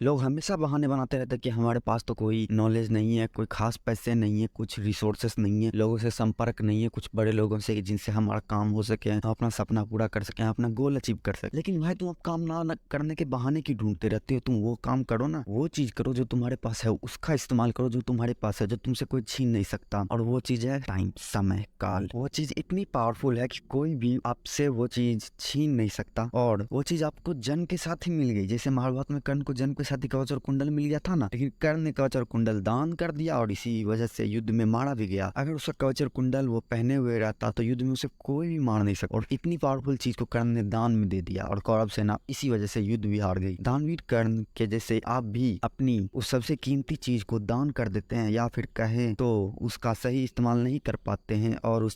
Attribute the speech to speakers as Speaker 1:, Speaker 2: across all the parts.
Speaker 1: लोग हमेशा बहाने बनाते रहते हैं कि हमारे पास तो कोई नॉलेज नहीं है, कोई खास पैसे नहीं है, कुछ रिसोर्सेस नहीं है, लोगों से संपर्क नहीं है, कुछ बड़े लोगों से जिनसे हमारा काम हो सके, हम अपना सपना पूरा कर सके, अपना गोल अचीव कर सके। लेकिन भाई तुम अब काम ना करने के बहाने क्यों ढूंढते रहते हो? तुम वो काम करो ना, वो चीज करो जो तुम्हारे पास है, उसका इस्तेमाल करो जो तुम्हारे पास है, जो तुमसे कोई छीन नहीं सकता। और वो चीज है टाइम, समय, काल। वो चीज इतनी पावरफुल है कि कोई भी आपसे वो चीज छीन नहीं सकता। और वो चीज आपको जन्म के साथ ही मिल गई। जैसे महाभारत में कर्ण को जन्म के साथ ही कवच और कुंडल मिल गया था ना, लेकिन कर्ण ने कवच और कुंडल दान कर दिया और इसी वजह से युद्ध में मारा भी गया। अगर उसका कवच और कुंडल वो पहने हुए रहता तो युद्ध में उसे कोई भी मार नहीं सकता। और इतनी पावरफुल चीज को कर्ण ने दान में दे दिया और कौरव सेना इसी वजह से युद्ध भी हार गई। दानवीर कर्ण के जैसे आप भी अपनी उस सबसे कीमती चीज को दान कर देते हैं, या फिर कहें तो उसका सही इस्तेमाल नहीं कर पाते हैं। और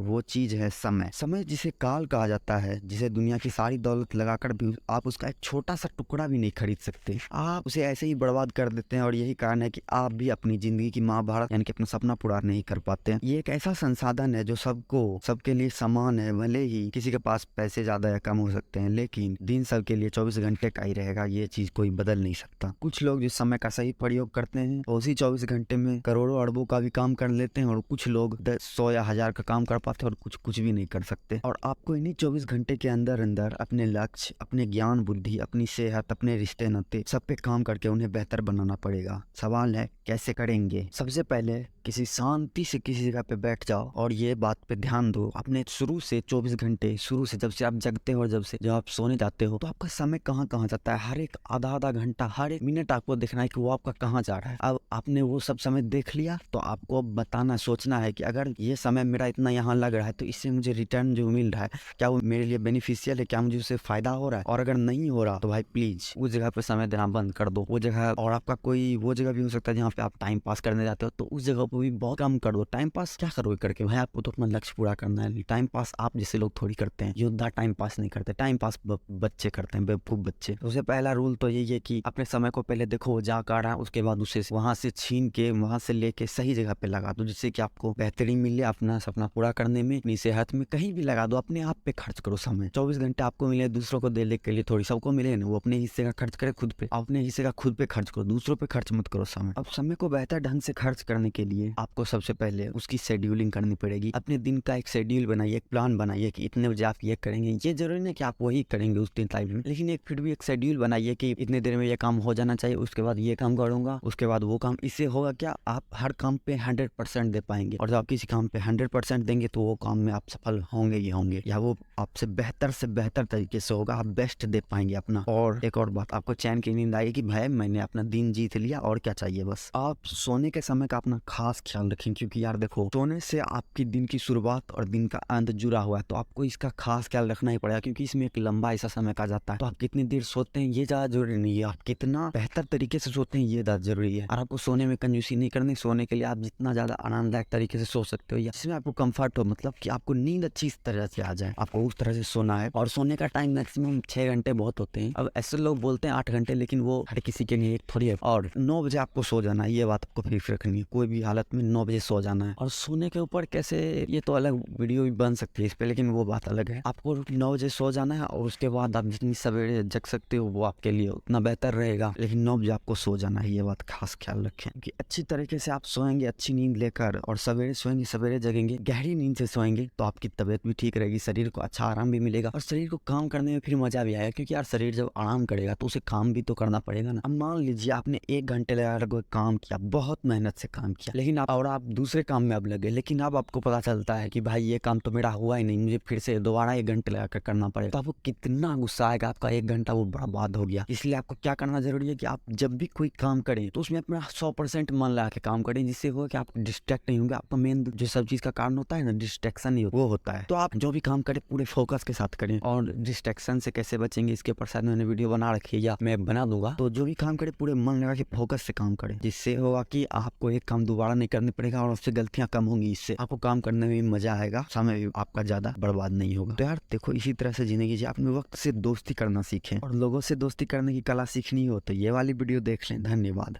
Speaker 1: वो चीज है समय। समय जिसे काल कहा जाता है, जिसे दुनिया की सारी दौलत लगाकर भी आप उसका एक छोटा सा टुकड़ा भी नहीं खरीद सकते। आप उसे ऐसे ही बर्बाद कर देते हैं। और यही कारण है कि आप भी अपनी जिंदगी की महाभारत यानी कि अपना सपना पूरा नहीं कर पाते हैं। ये एक ऐसा संसाधन है जो सबके लिए समान है। भले ही किसी के पास पैसे ज्यादा या कम हो सकते हैं, लेकिन दिन सबके लिए 24 घंटे का ही रहेगा। ये चीज कोई बदल नहीं सकता। कुछ लोग जिस समय का सही प्रयोग करते हैं उसी 24 घंटे में करोड़ों अरबों का भी काम कर लेते हैं। और कुछ लोग 10, 100 या 1000 का काम कर पाते हैं और कुछ भी नहीं कर सकते। और आपको इन्हीं 24 घंटे के अंदर अंदर अपने लक्ष्य, अपने ज्ञान बुद्धि, अपनी सेहत, अपने रिश्ते नाते सब पे काम करके उन्हें बेहतर बनाना पड़ेगा। सवाल है कैसे करेंगे? सबसे पहले किसी शांति से किसी जगह पे बैठ जाओ और ये बात पे ध्यान दो। अपने शुरू से 24 घंटे, शुरू से जब से आप जगते हो और जब आप सोने जाते हो, तो आपका समय कहाँ कहाँ जाता है। हर एक आधा घंटा, हर एक मिनट आपको देखना है कि वो आपका कहाँ जा रहा है। अब आपने वो सब समय देख लिया तो आपको अब बताना, सोचना है कि अगर ये समय मेरा इतना यहाँ लग रहा है तो इससे मुझे रिटर्न जो मिल रहा है क्या वो मेरे लिए बेनिफिशियल है, क्या मुझे उससे फायदा हो रहा है। और अगर नहीं हो रहा तो भाई प्लीज उस जगह पे समय देना बंद कर दो। वो जगह, और आपका कोई वो जगह भी हो सकता है जहाँ पे आप टाइम पास करने जाते हो, तो उस जगह पे भी बहुत कम कर दो। टाइम पास क्या करोगे करके भाई? आपको तो अपना लक्ष्य पूरा करना है। टाइम पास आप जैसे लोग थोड़ी करते हैं। योद्धा टाइम पास नहीं करते, टाइम पास बच्चे करते हैं, बेवकूफ बच्चे। तो उससे पहला रूल तो यही है कि अपने समय को पहले देखो वो जा कर रहा है, उसके बाद उसे वहां से छीन के, वहां से लेके सही जगह पे लगा दो, जिससे कि आपको बेहतरीन मिले अपना सपना पूरा करने में, अपनी सेहत में। कहीं भी लगा दो, अपने आप पे खर्च करो समय। 24 घंटे आपको मिले दूसरों को देने के लिए थोड़ी, सबको मिले ना। वो अपने हिस्से का खर्च करे खुद पे, अपने हिस्से का खुद पे खर्च करो, दूसरों पे खर्च मत करो समय। अब समय को बेहतर ढंग से खर्च करने के लिए आपको सबसे पहले उसकी शेड्यूलिंग करनी पड़ेगी। अपने दिन का एक शेड्यूल बनाइए, एक प्लान बनाइए कि इतने बजे आप ये करेंगे। ये जरूरी नहीं कि आप वही करेंगे उस दिन टाइम में, लेकिन एक फिर भी एक शेड्यूल बनाइए कि इतने देर में ये काम हो जाना चाहिए, उसके बाद ये काम करूंगा, उसके बाद वो काम। इससे होगा क्या, आप हर काम पे 100% दे पाएंगे। और जब आप किसी काम पे 100% देंगे तो वो काम में आप सफल होंगे ही होंगे, या वो आपसे बेहतर तरीके से होगा। आप बेस्ट दे पाएंगे अपना। और एक और बात, आपको चैन की नींद आएगी कि भाई मैंने अपना दिन जीत लिया और क्या चाहिए बस। आप सोने के समय का अपना खास ख्याल रखें, क्योंकि यार देखो, सोने से आपकी दिन की शुरुआत और दिन का अंत जुड़ा हुआ है। तो आपको इसका खास ख्याल रखना ही पड़ेगा, क्योंकि इसमें एक लंबा ऐसा समय का जाता है। तो आप कितनी देर सोते हैं ये ज्यादा जरूरी नहीं है, आप कितना बेहतर तरीके से सोते हैं ये ज्यादा जरूरी है। और आपको सोने में कंजूसी नहीं करनी। सोने के लिए आप जितना ज्यादा आरामदायक तरीके से सो सकते हो, या जिसमें आपको कंफर्ट हो, मतलब कि आपको नींद अच्छी इस तरह से आ जाए, आपको उस तरह से सोना है। और सोने का टाइम मैक्सिमम 6 घंटे बहुत होते हैं। अब ऐसे लोग बोलते हैं 8 घंटे, लेकिन वो हर किसी के लिए एक थोड़ी है। और 9 बजे आपको सो जाना है, ये बात आपको फिक्स रखनी है। कोई भी हालत में 9 बजे सो जाना है। और सोने के ऊपर कैसे, ये तो अलग वीडियो भी बन सकती है इस पे, लेकिन वो बात अलग है। आपको 9 बजे सो जाना है और उसके बाद आप जितनी सवेरे जग सकते हो वो आपके लिए उतना बेहतर रहेगा, लेकिन 9 बजे आपको सो जाना है, ये बात खास ख्याल रखें। कि अच्छी तरीके से आप सोएंगे, अच्छी नींद लेकर, और सवेरे सोएंगे, सवेरे जगेंगे, गहरी नींद से सोएंगे, तो आपकी तबीयत भी ठीक रहेगी, शरीर को अच्छा आराम भी मिलेगा, और शरीर को काम करने में फिर मजा भी आएगा। क्योंकि यार शरीर जब आराम करेगा तो उसे काम भी तो करना पड़ेगा ना। अब मान लीजिए आपने 1 घंटे लगा कोई काम किया, बहुत मेहनत से काम किया, लेकिन आप दूसरे काम में अब लगे, लेकिन अब आपको पता चलता है कि भाई ये काम तो मेरा हुआ ही नहीं, मुझे फिर से दोबारा 1 घंटे लगा कर करना पड़ेगा। तो आपको कितना गुस्सा आएगा, आपका 1 घंटा वो बर्बाद हो गया। इसलिए आपको क्या करना जरूरी है कि आप जब भी कोई काम करें तो उसमें अपना 100% मन लगा के काम करें, जिससे हो कि आप डिस्ट्रैक्ट नहीं होंगे। आपका मेन जो सब चीज का कारण होता है ना, डिस्ट्रैक्शन ही वो होता है। तो आप जो भी काम करें पूरे फोकस के साथ करें। और डिस्ट्रैक्शन से कैसे बचेंगे इसके ऊपर शायद मैंने वीडियो बना रखी है, या मैं बना दूंगा। तो जो भी काम करें पूरे मन लगा के फोकस से काम करें, जिससे होगा कि आपको एक काम दोबारा नहीं करनी पड़ेगा और उससे गलतियां कम होंगी। इससे आपको काम करने में भी मजा आएगा, समय भी आपका ज्यादा बर्बाद नहीं होगा। तो यार देखो, इसी तरह से जिंदगी जी, अपने वक्त से दोस्ती करना सीखें, और लोगों से दोस्ती करने की कला सीखनी हो तो ये वाली वीडियो देख लें। धन्यवाद।